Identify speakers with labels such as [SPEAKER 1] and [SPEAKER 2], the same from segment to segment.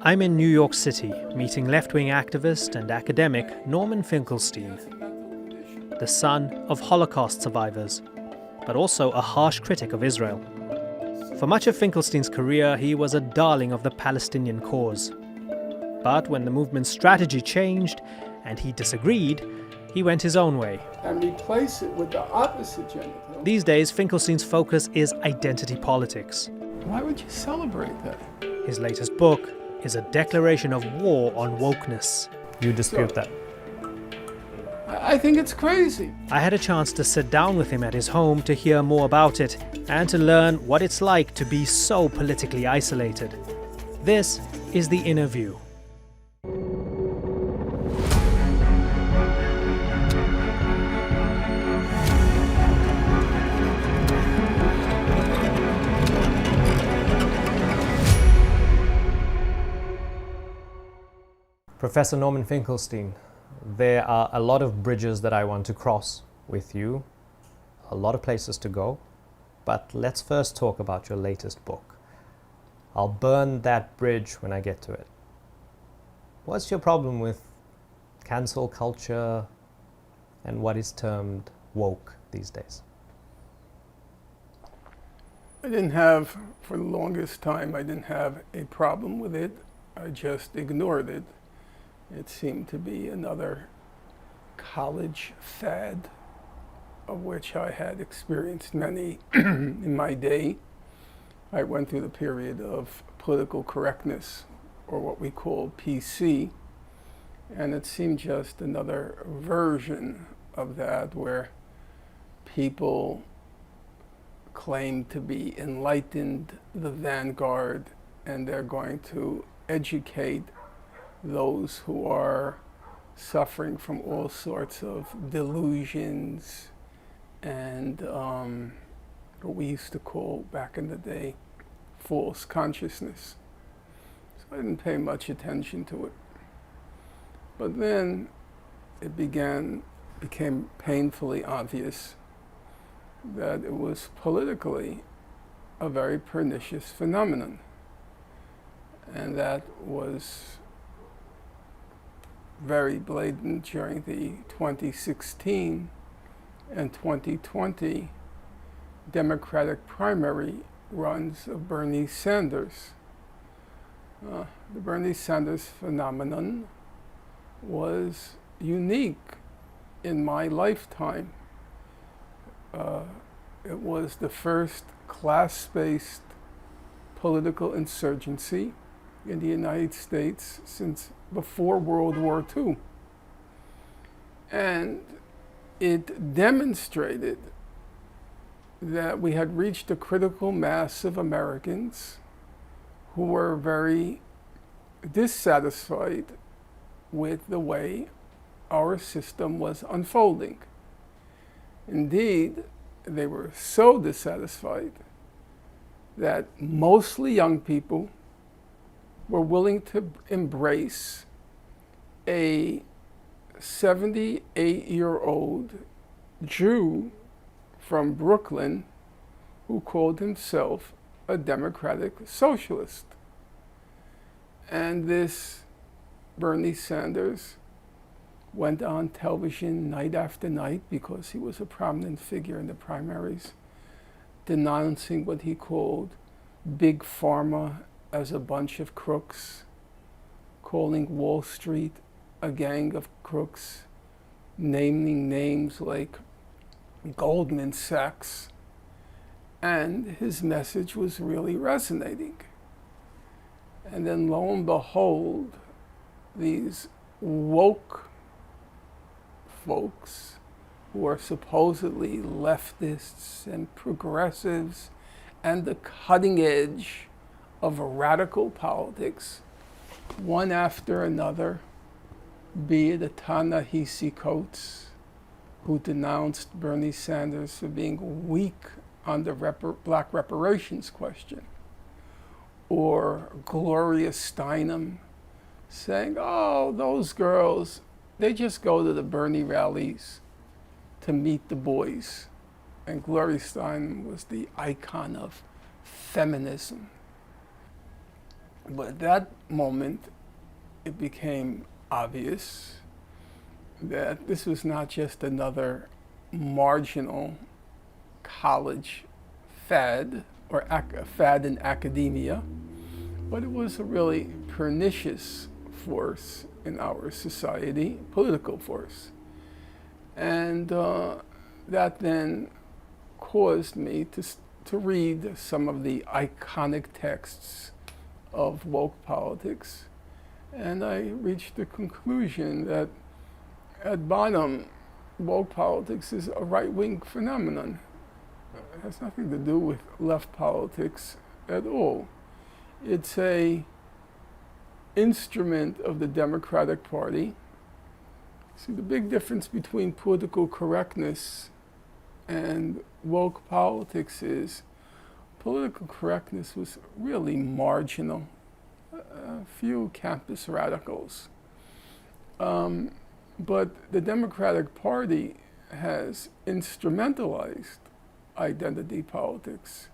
[SPEAKER 1] I'm in New York City, meeting left-wing activist and academic Norman Finkelstein, the son of Holocaust survivors, but also a harsh critic of Israel. For much of Finkelstein's career, he was a darling of the Palestinian cause. But when the movement's strategy changed and he disagreed, he went his own way.
[SPEAKER 2] And replace it with the opposite genital.
[SPEAKER 1] These days, Finkelstein's focus is identity politics.
[SPEAKER 2] Why would you celebrate that?
[SPEAKER 1] His latest book is a declaration of war on wokeness. You dispute that?
[SPEAKER 2] I think it's crazy.
[SPEAKER 1] I had a chance to sit down with him at his home to hear more about it and to learn what it's like to be so politically isolated. This is The Inner View. Professor Norman Finkelstein, there are a lot of bridges that I want to cross with you, a lot of places to go, but let's first talk about your latest book. I'll burn that bridge when I get to it. What's your problem with cancel culture and what is termed woke these days?
[SPEAKER 2] For the longest time, I didn't have a problem with it. I just ignored it. It seemed to be another college fad, of which I had experienced many in my day. I went through the period of political correctness, or what we call PC, and it seemed just another version of that, where people claim to be enlightened, the vanguard, and they're going to educate those who are suffering from all sorts of delusions and what we used to call back in the day false consciousness. So I didn't pay much attention to it. But then it became painfully obvious that it was politically a very pernicious phenomenon. And that was very blatant during the 2016 and 2020 Democratic primary runs of Bernie Sanders. The Bernie Sanders phenomenon was unique in my lifetime. It was the first class-based political insurgency in the United States since before World War II. And it demonstrated that we had reached a critical mass of Americans who were very dissatisfied with the way our system was unfolding. Indeed, they were so dissatisfied that mostly young people were willing to embrace a 78-year-old Jew from Brooklyn who called himself a democratic socialist. And this Bernie Sanders went on television night after night, because he was a prominent figure in the primaries, denouncing what he called Big Pharma as a bunch of crooks, calling Wall Street a gang of crooks, naming names like Goldman Sachs, and his message was really resonating. And then lo and behold, these woke folks who are supposedly leftists and progressives and the cutting edge of radical politics, one after another, be it a Ta-Nehisi Coates, who denounced Bernie Sanders for being weak on the black reparations question, or Gloria Steinem saying, oh, those girls, they just go to the Bernie rallies to meet the boys. And Gloria Steinem was the icon of feminism. But at that moment, it became obvious that this was not just another marginal college fad or fad in academia, but it was a really pernicious force in our society, political force. And that then caused me to read some of the iconic texts of woke politics. And I reached the conclusion that at bottom, woke politics is a right-wing phenomenon. It has nothing to do with left politics at all. It's a instrument of the Democratic Party. See, the big difference between political correctness and woke politics is political correctness was really marginal. A few campus radicals. But the Democratic Party has instrumentalized identity politics.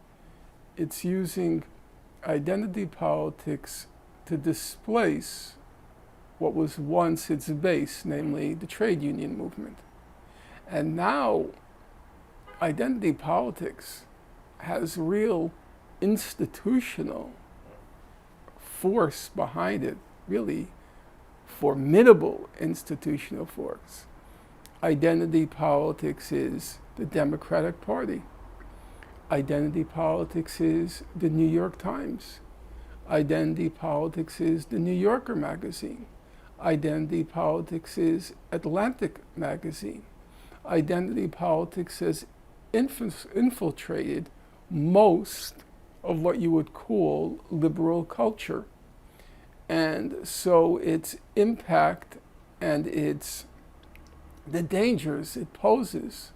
[SPEAKER 2] It's using identity politics to displace what was once its base, namely the trade union movement. And now identity politics has real institutional force behind it, really formidable institutional force. Identity politics is the Democratic Party. Identity politics is the New York Times. Identity politics is the New Yorker magazine. Identity politics is Atlantic magazine. Identity politics has infiltrated most of what you would call liberal culture. And so its impact and the dangers it poses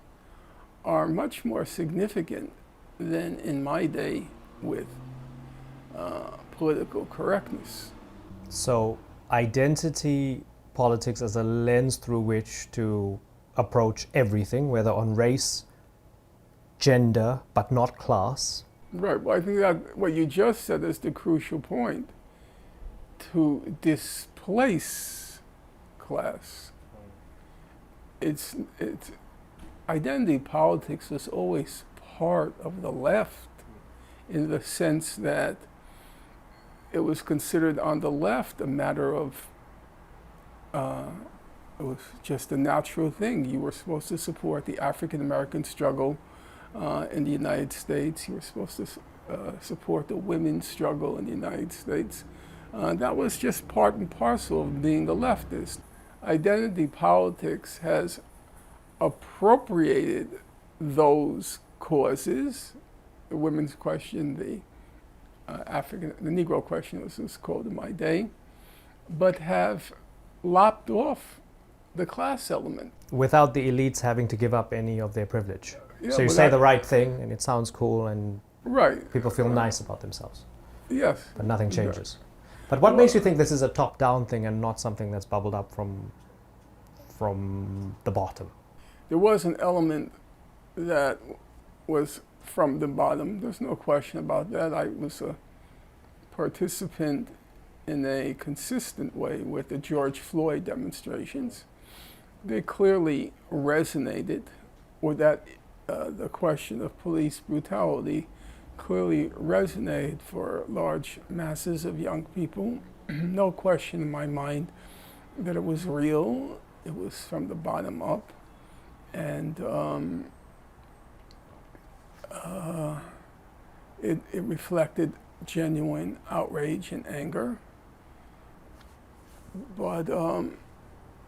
[SPEAKER 2] are much more significant than in my day with political correctness.
[SPEAKER 1] So identity politics as a lens through which to approach everything, whether on race, gender, but not class.
[SPEAKER 2] Right. Well, I think that what you just said is the crucial point. To displace class. It's identity politics was always part of the left in the sense that it was considered on the left a matter of it was just a natural thing. You were supposed to support the African American struggle in the United States. You were supposed to support the women's struggle in the United States. That was just part and parcel of being a leftist. Identity politics has appropriated those causes, the women's question, the Negro question, as it was called in my day, but have lopped off the class element.
[SPEAKER 1] Without the elites having to give up any of their privilege.
[SPEAKER 2] Yeah,
[SPEAKER 1] so you say the right thing and it sounds cool and
[SPEAKER 2] right.
[SPEAKER 1] People feel nice about themselves.
[SPEAKER 2] Yes.
[SPEAKER 1] But nothing changes. But what makes you think this is a top-down thing and not something that's bubbled up from the bottom?
[SPEAKER 2] There was an element that was from the bottom. There's no question about that. I was a participant in a consistent way with the George Floyd demonstrations. They clearly resonated with that, the question of police brutality clearly resonated for large masses of young people. No question in my mind that it was real. It was from the bottom up. And it reflected genuine outrage and anger. But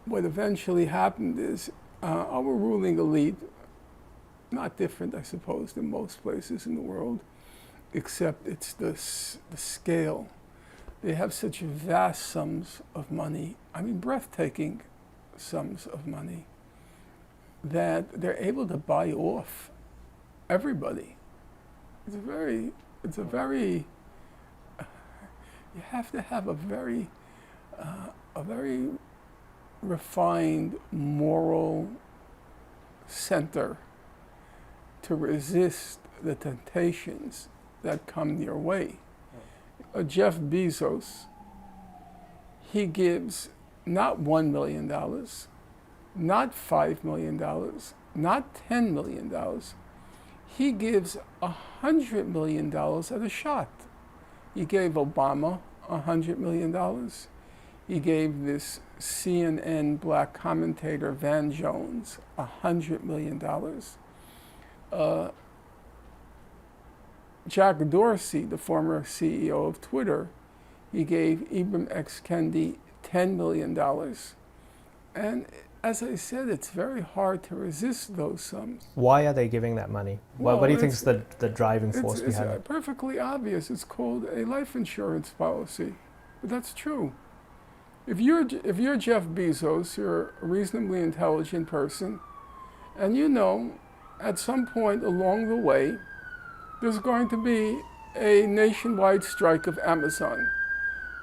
[SPEAKER 2] what eventually happened is our ruling elite, not different, I suppose, than most places in the world, except it's the scale. They have such vast sums of money, I mean breathtaking sums of money, that they're able to buy off everybody. It's a very, you have to have a very refined moral center to resist the temptations that come your way. Jeff Bezos, he gives not $1 million, not $5 million, not $10 million. He gives $100 million at a shot. He gave Obama $100 million. He gave this CNN black commentator Van Jones $100 million. Jack Dorsey, the former CEO of Twitter, he gave Ibram X. Kendi $10 million. And as I said, it's very hard to resist those sums.
[SPEAKER 1] Why are they giving that money? What do you think is the driving force behind it?
[SPEAKER 2] It's perfectly obvious. It's called a life insurance policy. But that's true. If you're Jeff Bezos, you're a reasonably intelligent person, and you know at some point along the way, there's going to be a nationwide strike of Amazon.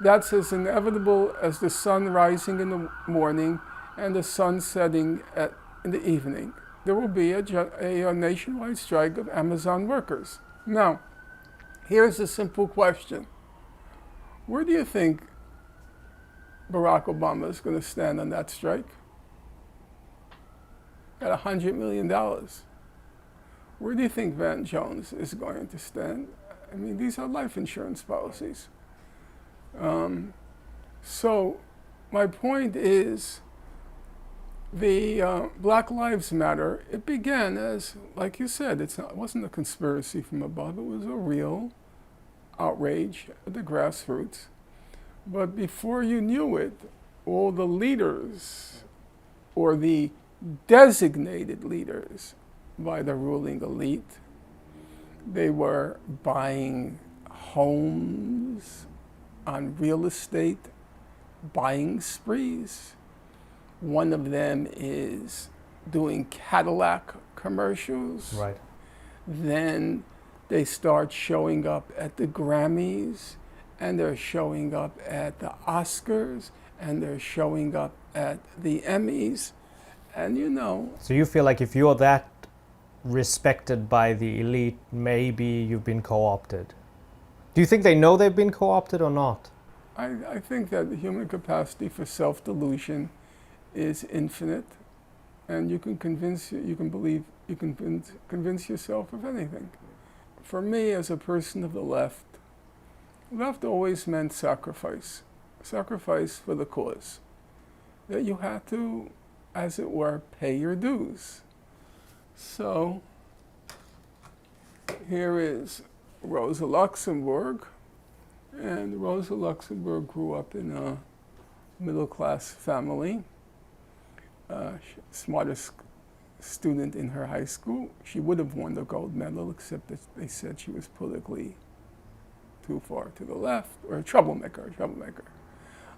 [SPEAKER 2] That's as inevitable as the sun rising in the morning and the sun setting in the evening. There will be a nationwide strike of Amazon workers. Now, here's a simple question. Where do you think Barack Obama is going to stand on that strike? At $100 million. Where do you think Van Jones is going to stand? I mean, these are life insurance policies. So my point is, the Black Lives Matter, it began as, like you said, it wasn't a conspiracy from above. It was a real outrage at the grassroots. But before you knew it, all the leaders, or the designated leaders by the ruling elite, they were buying homes on real estate, buying sprees. One of them is doing Cadillac commercials.
[SPEAKER 1] Right.
[SPEAKER 2] Then they start showing up at the Grammys, and they're showing up at the Oscars, and they're showing up at the Emmys. And you know.
[SPEAKER 1] So you feel like if you're that respected by the elite, maybe you've been co-opted. Do you think they know they've been co-opted or not?
[SPEAKER 2] I think that the human capacity for self-delusion is infinite, and you can convince yourself of anything. For me, as a person of the left always meant sacrifice for the cause. That you had to, as it were, pay your dues. So here is Rosa Luxemburg, and Rosa Luxemburg grew up in a middle-class family. Smartest student in her high school. She would have won the gold medal, except that they said she was politically too far to the left, or a troublemaker.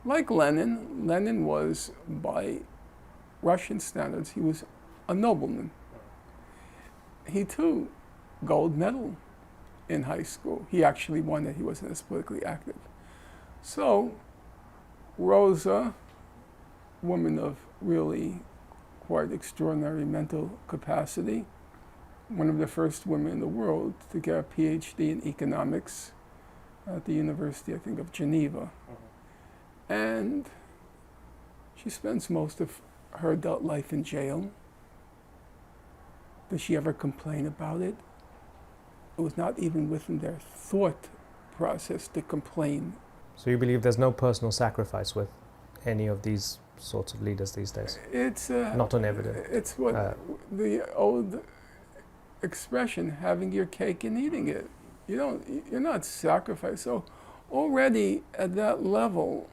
[SPEAKER 2] Like Lenin was, by Russian standards, he was a nobleman. He too, gold medal in high school. He actually won it. He wasn't as politically active. So, Rosa, woman of really quite extraordinary mental capacity, one of the first women in the world to get a PhD in economics at the University, I think, of Geneva. And she spends most of her adult life in jail. Does she ever complain about it? It was not even within their thought process to complain.
[SPEAKER 1] So you believe there's no personal sacrifice with any of these sorts of leaders these days?
[SPEAKER 2] It's
[SPEAKER 1] not on evidence.
[SPEAKER 2] It's what the old expression, having your cake and eating it. You're not sacrificed. So already at that level,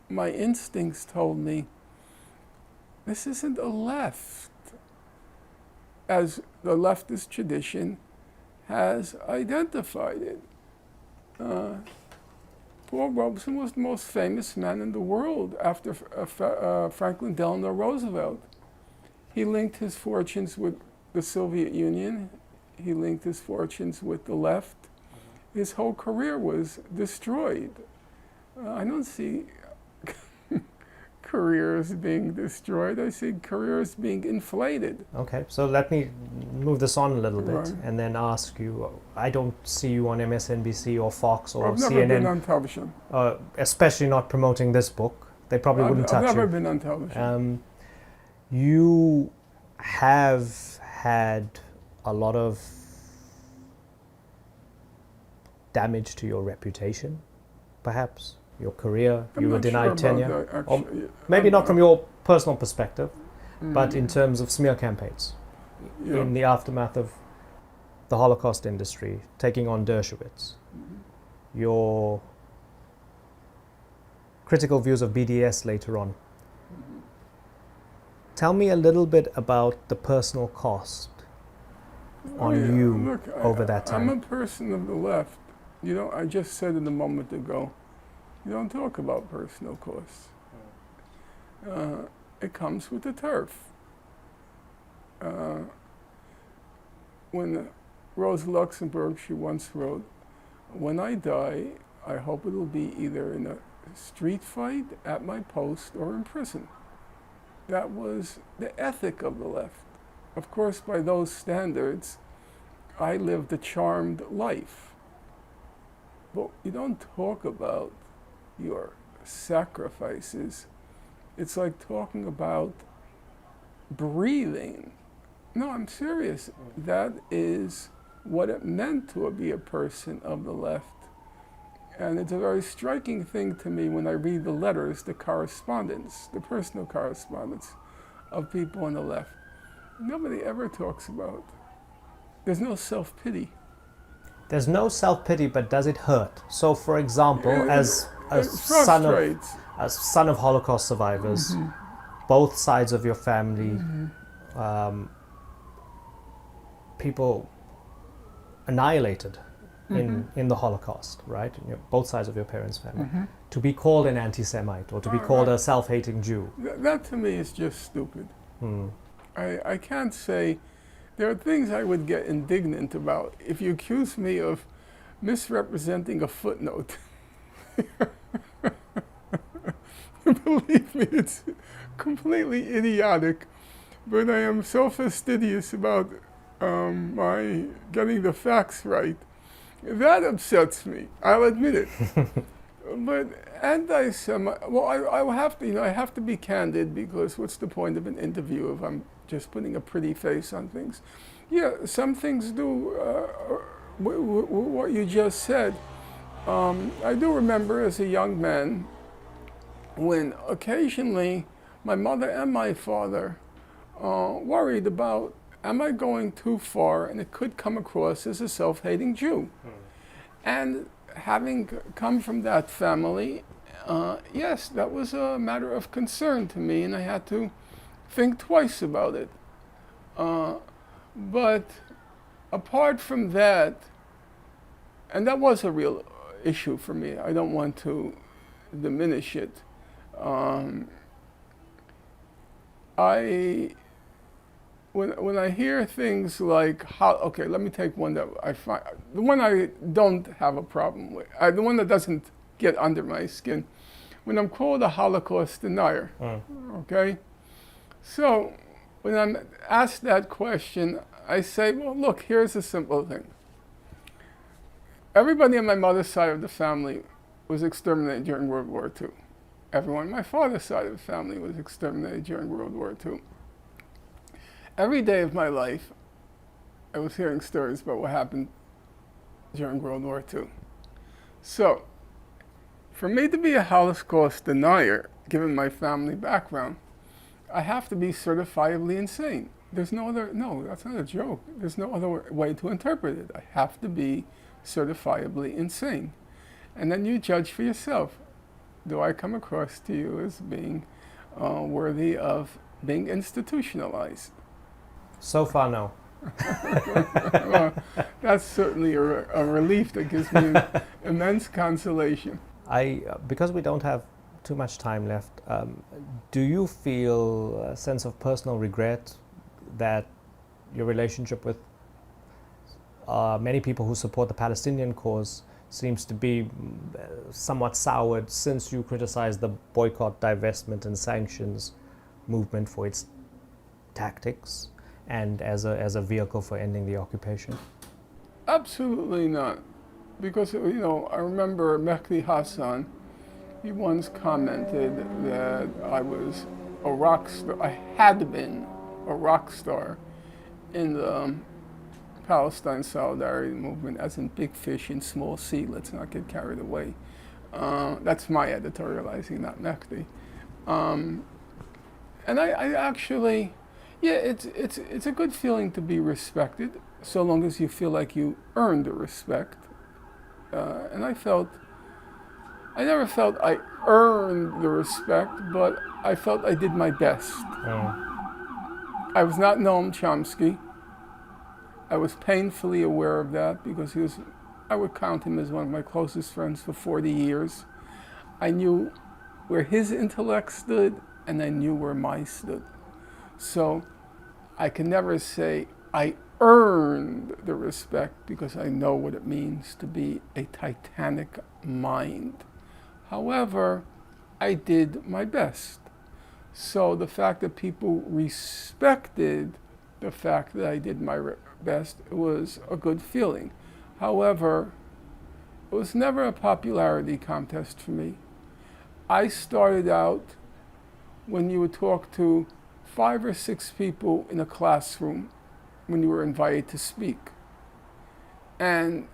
[SPEAKER 2] my instincts told me this isn't a left, as the leftist tradition has identified it. Paul Robeson was the most famous man in the world after Franklin Delano Roosevelt. He linked his fortunes with the Soviet Union. He linked his fortunes with the left. His whole career was destroyed. I don't see careers being destroyed. I see careers being inflated.
[SPEAKER 1] Okay, so let me move this on a little bit
[SPEAKER 2] Right.
[SPEAKER 1] and then ask you, I don't see you on MSNBC or Fox or
[SPEAKER 2] I've never been
[SPEAKER 1] CNN,
[SPEAKER 2] on television.
[SPEAKER 1] especially not promoting this book. They probably wouldn't touch
[SPEAKER 2] I've never
[SPEAKER 1] you.
[SPEAKER 2] been on television.
[SPEAKER 1] You have had a lot of damage to your reputation, perhaps, your career.
[SPEAKER 2] I'm
[SPEAKER 1] You were
[SPEAKER 2] not sure
[SPEAKER 1] denied
[SPEAKER 2] about
[SPEAKER 1] tenure.
[SPEAKER 2] that,
[SPEAKER 1] Or
[SPEAKER 2] actually.
[SPEAKER 1] maybe not from your personal perspective,
[SPEAKER 2] Mm.
[SPEAKER 1] but in terms of smear campaigns
[SPEAKER 2] Yeah.
[SPEAKER 1] in the aftermath of the Holocaust industry, taking on Dershowitz, your critical views of BDS later on. Tell me a little bit about the personal cost on you
[SPEAKER 2] Look,
[SPEAKER 1] over that time.
[SPEAKER 2] I'm a person of the left. You know, I just said it a moment ago. You don't talk about personal costs. It comes with the turf. When Rosa Luxemburg, she once wrote, "When I die, I hope it'll be either in a street fight, at my post, or in prison." That was the ethic of the left. Of course, by those standards, I lived a charmed life. But you don't talk about your sacrifices. It's like talking about breathing. No, I'm serious. That is what it meant to be a person of the left. And it's a very striking thing to me when I read the letters, the correspondence, the personal correspondence of people on the left. Nobody ever talks about. There's no self-pity.
[SPEAKER 1] There's no self-pity, but does it hurt? So, for example, as a
[SPEAKER 2] It frustrates.
[SPEAKER 1] son of Holocaust survivors, both sides of your family, people annihilated in the Holocaust, right? You know, both sides of your parents' family. To be called an anti-Semite or to be called a self-hating Jew.
[SPEAKER 2] That to me is just stupid.
[SPEAKER 1] Hmm.
[SPEAKER 2] I can't say. There are things I would get indignant about. If you accuse me of misrepresenting a footnote, believe me, it's completely idiotic. But I am so fastidious about my getting the facts right. That upsets me. I'll admit it. But anti-Semite, well, I will have to, I have to be candid, because what's the point of an interview if I'm just putting a pretty face on things? Yeah, some things do what you just said. I do remember as a young man when occasionally my mother and my father worried about, am I going too far, and it could come across as a self-hating Jew. And having come from that family, yes, that was a matter of concern to me, and I had to think twice about it. But apart from that, and that was a real issue for me, I don't want to diminish it. When I hear things like, okay, let me take one that I find, the one I don't have a problem with, the one that doesn't get under my skin, when I'm called a Holocaust denier, okay? So when I'm asked that question, I say, well, look, here's a simple thing. Everybody on my mother's side of the family was exterminated during World War II. Everyone on my father's side of the family was exterminated during World War II. Every day of my life, I was hearing stories about what happened during World War II. So, for me to be a Holocaust denier, given my family background, I have to be certifiably insane. There's no other, no, that's not a joke. There's no other way to interpret it. I have to be certifiably insane. And then you judge for yourself. Do I come across to you as being worthy of being institutionalized?
[SPEAKER 1] So far, no.
[SPEAKER 2] Well, that's certainly a relief that gives me immense consolation.
[SPEAKER 1] Because we don't have too much time left, do you feel a sense of personal regret that your relationship with many people who support the Palestinian cause seems to be somewhat soured since you criticized the boycott, divestment, and sanctions movement for its tactics and as a vehicle for ending the occupation?
[SPEAKER 2] Absolutely not. Because, I remember Mehdi Hassan, he once commented that I was a rock star, I had been a rock star in the Palestine solidarity movement, as in big fish in small sea. Let's not get carried away. That's my editorializing, not Mehdi. And I actually, yeah, it's a good feeling to be respected, so long as you feel like you earned the respect. And I never felt I earned the respect, but I felt I did my best. I was not Noam Chomsky. I was painfully aware of that because I would count him as one of my closest friends for 40 years. I knew where his intellect stood, and I knew where mine stood. So I can never say I earned the respect because I know what it means to be a titanic mind. However, I did my best. So the fact that people respected the fact that I did my best, it was a good feeling. However, it was never a popularity contest for me. I started out when you would talk to 5 or 6 people in a classroom when you were invited to speak. And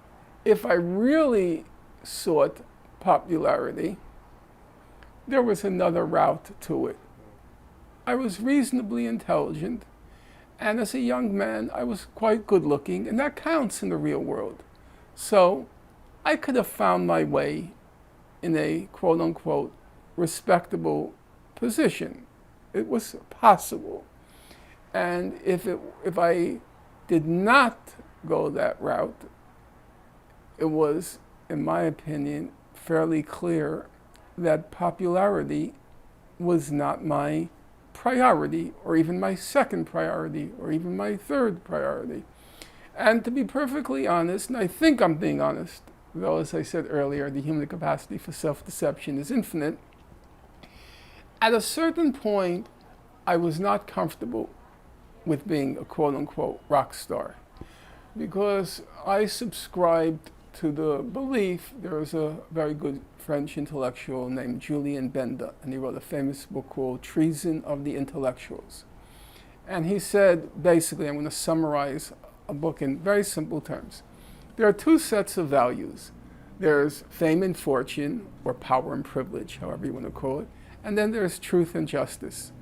[SPEAKER 2] if I really sought popularity, there was another route to it. I was reasonably intelligent, and as a young man, I was quite good looking, and that counts in the real world. So I could have found my way in a quote unquote respectable position. It was possible. And if I did not go that route, it was, in my opinion, fairly clear that popularity was not my priority, or even my second priority, or even my third priority. And to be perfectly honest, and I think I'm being honest, though as I said earlier, the human capacity for self-deception is infinite, at a certain point, I was not comfortable with being a quote-unquote rock star, because I subscribed to the belief. There was a very good French intellectual named Julien Benda, and he wrote a famous book called Treason of the Intellectuals. And he said, basically, I'm going to summarize a book in very simple terms. There are 2 sets of values. There's fame and fortune, or power and privilege, however you want to call it, and then there's truth and justice.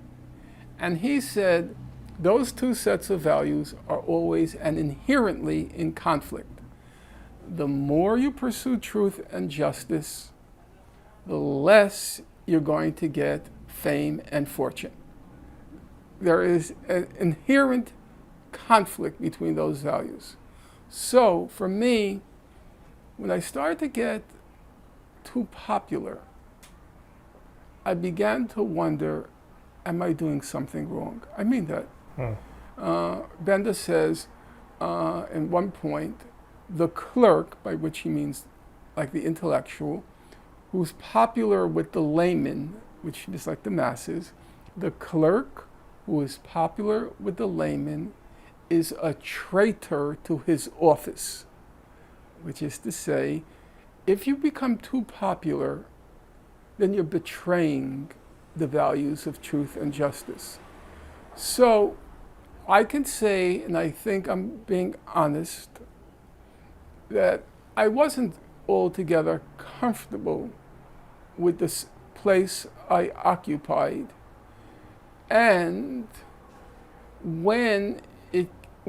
[SPEAKER 2] And he said, those 2 sets of values are always and inherently in conflict. The more you pursue truth and justice, the less you're going to get fame and fortune. There is an inherent conflict between those values. So for me, when I started to get too popular, I began to wonder, am I doing something wrong? I mean that. Benda says, in one point, the clerk, by which he means like the intellectual, who's popular with the layman, which is like the masses, the clerk who is popular with the layman is a traitor to his office, which is to say, if you become too popular, then you're betraying the values of truth and justice. So I can say, and I think I'm being honest, that I wasn't altogether comfortable with this place I occupied. And when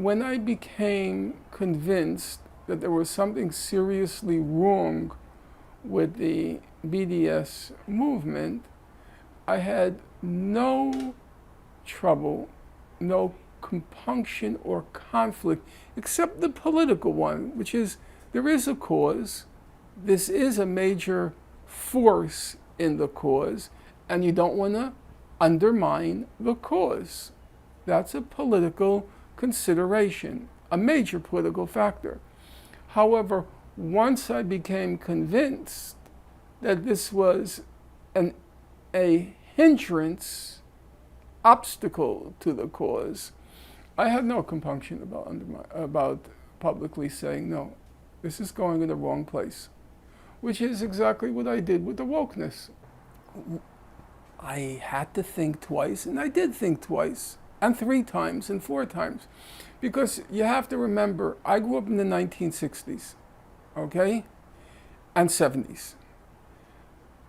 [SPEAKER 2] I became convinced that there was something seriously wrong with the BDS movement, I had no trouble, no compunction or conflict, except the political one, which is there is a cause, this is a major force in the cause, and you don't want to undermine the cause. That's a political consideration, a major political factor. However, once I became convinced that this was a hindrance, obstacle to the cause, I had no compunction about publicly saying, no, this is going in the wrong place, which is exactly what I did with the wokeness. I had to think twice, and I did think twice, and 3 times, and 4 times. Because you have to remember, I grew up in the 1960s, okay, and 70s.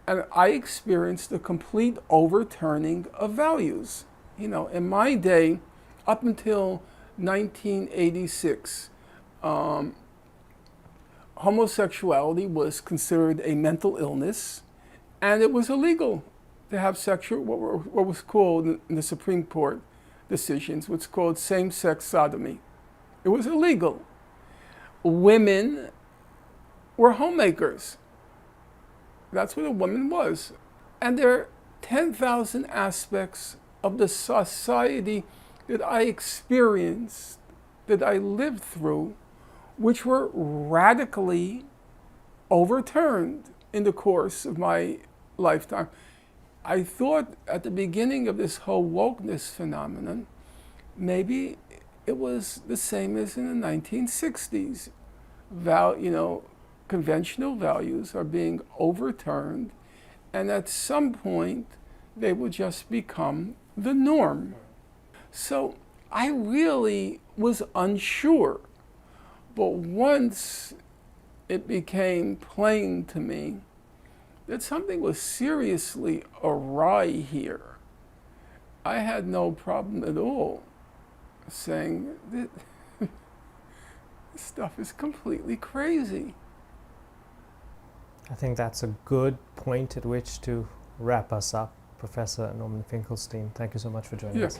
[SPEAKER 2] And I experienced a complete overturning of values. You know, in my day, up until 1986, homosexuality was considered a mental illness, and it was illegal to have sexual, what was called in the Supreme Court decisions, what's called same-sex sodomy. It was illegal. Women were homemakers. That's what a woman was. And there are 10,000 aspects of the society that I experienced, that I lived through, which were radically overturned in the course of my lifetime. I thought at the beginning of this whole wokeness phenomenon, maybe it was the same as in the 1960s. Conventional values are being overturned, and at some point they will just become the norm. So I really was unsure, but once it became plain to me that something was seriously awry here, I had no problem at all saying that this stuff is completely crazy.
[SPEAKER 1] I think that's a good point at which to wrap us up. Professor Norman Finkelstein, thank you so much for joining us.